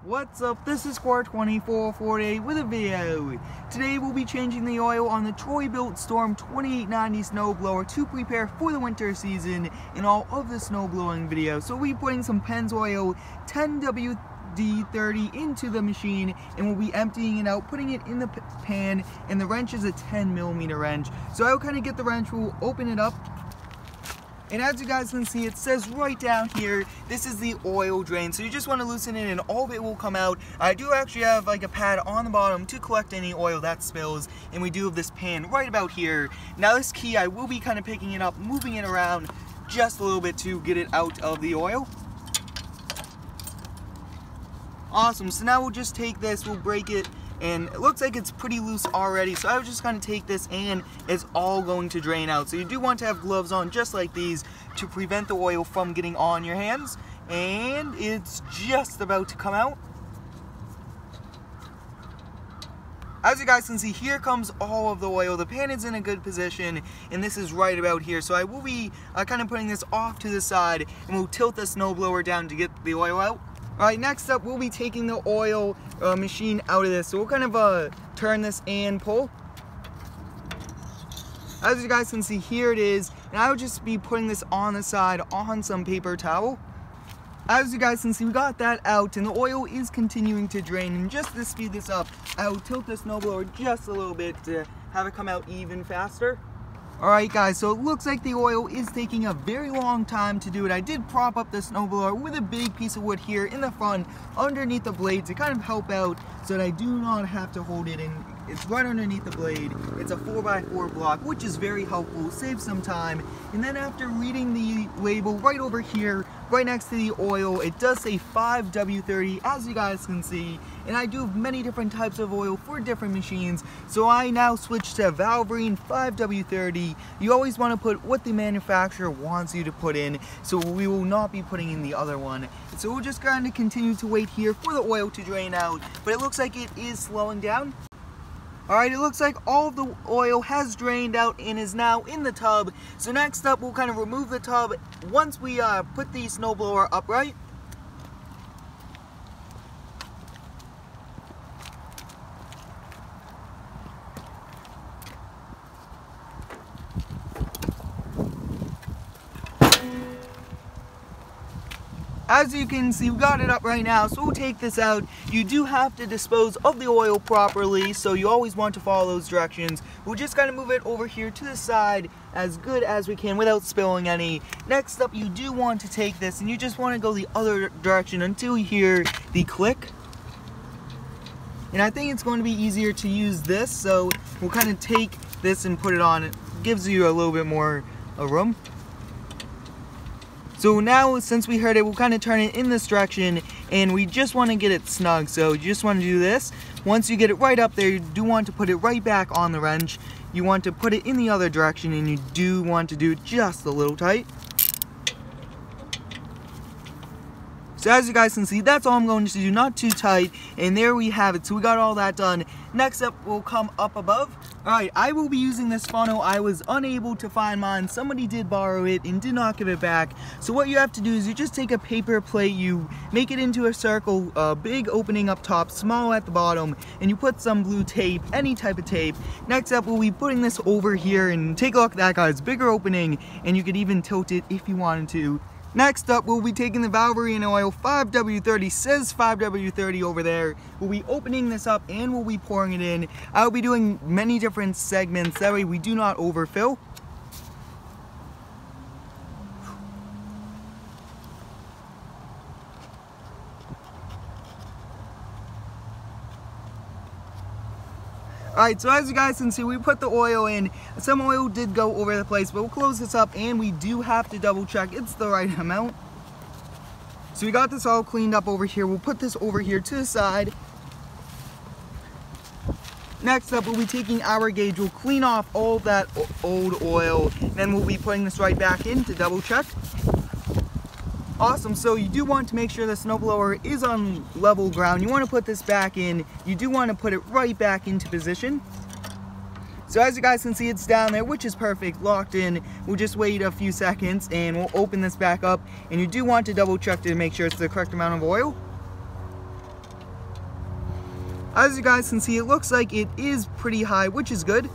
What's up, this is Square2448 with a video. Today we'll be changing the oil on the Troy Bilt Storm 2890 snowblower to prepare for the winter season in all of the snowblowing videos. So we'll be putting some Pennzoil 10WD-30 into the machine and we'll be emptying it out, putting it in the pan, and the wrench is a 10mm wrench. So I'll kind of get the wrench, we'll open it up. And as you guys can see, it says right down here, this is the oil drain. So you just want to loosen it and all of it will come out. I do actually have like a pad on the bottom to collect any oil that spills. And we do have this pan right about here. Now this key, I will be kind of picking it up, moving it around just a little bit to get it out of the oil. Awesome, so now we'll just take this, we'll break it. And it looks like it's pretty loose already, so I was just going to take this and it's all going to drain out. So you do want to have gloves on just like these to prevent the oil from getting on your hands. And it's just about to come out. As you guys can see, here comes all of the oil. The pan is in a good position, and this is right about here. So I will be kind of putting this off to the side, and we'll tilt the snowblower down to get the oil out. Alright, next up we'll be taking the oil machine out of this. So we'll kind of turn this and pull. As you guys can see, here it is. And I'll just be putting this on the side on some paper towel. As you guys can see, we got that out and the oil is continuing to drain. And just to speed this up, I'll tilt the snowblower just a little bit to have it come out even faster. Alright guys, so it looks like the oil is taking a very long time to do it. I did prop up the snowblower with a big piece of wood here in the front underneath the blade to kind of help out so that I do not have to hold it in. It's right underneath the blade. It's a 4x4 block, which is very helpful, saves some time. And then after reading the label right over here, right next to the oil, it does say 5W30, as you guys can see. And I do have many different types of oil for different machines, so I now switch to Valvoline 5W30. You always want to put what the manufacturer wants you to put in, so we will not be putting in the other one. So we're just going to continue to wait here for the oil to drain out, but it looks like it is slowing down. Alright, it looks like all of the oil has drained out and is now in the tub. So next up, we'll kind of remove the tub once we put the snowblower upright. As you can see, we got it up right now, so we'll take this out. You do have to dispose of the oil properly, so you always want to follow those directions. We'll just kind of move it over here to the side as good as we can without spilling any. Next up, you do want to take this, and you just want to go the other direction until you hear the click. And I think it's going to be easier to use this, so we'll kind of take this and put it on. It gives you a little bit more room. So now, since we heard it, we'll kind of turn it in this direction, and we just want to get it snug. So you just want to do this. Once you get it right up there, you do want to put it right back on the wrench. You want to put it in the other direction, and you do want to do it just a little tight. So as you guys can see, that's all I'm going to do, not too tight, and there we have it. So we got all that done. Next up, we'll come up above. Alright, I will be using this funnel. I was unable to find mine. Somebody did borrow it and did not give it back. So what you have to do is you just take a paper plate, you make it into a circle, a big opening up top, small at the bottom, and you put some blue tape, any type of tape. Next up, we'll be putting this over here, and take a look at that, guys. Bigger opening, and you could even tilt it if you wanted to. Next up, we'll be taking the Valvoline oil 5W30, says 5W30 over there. We'll be opening this up and we'll be pouring it in. I'll be doing many different segments, that way we do not overfill. Alright, so as you guys can see, we put the oil in. Some oil did go over the place, but we'll close this up and we do have to double check it's the right amount. So we got this all cleaned up over here. We'll put this over here to the side. Next up, we'll be taking our gauge. We'll clean off all of that old oil. Then we'll be putting this right back in to double check. Awesome, so you do want to make sure the snowblower is on level ground. You want to put this back in. You do want to put it right back into position. So as you guys can see, it's down there, which is perfect, locked in. We'll just wait a few seconds and we'll open this back up. And you do want to double check to make sure it's the correct amount of oil. As you guys can see, it looks like it is pretty high, which is good.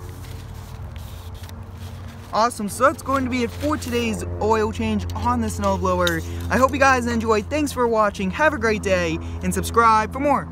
Awesome, so that's going to be it for today's oil change on the snowblower. I hope you guys enjoyed. Thanks for watching, have a great day, and subscribe for more.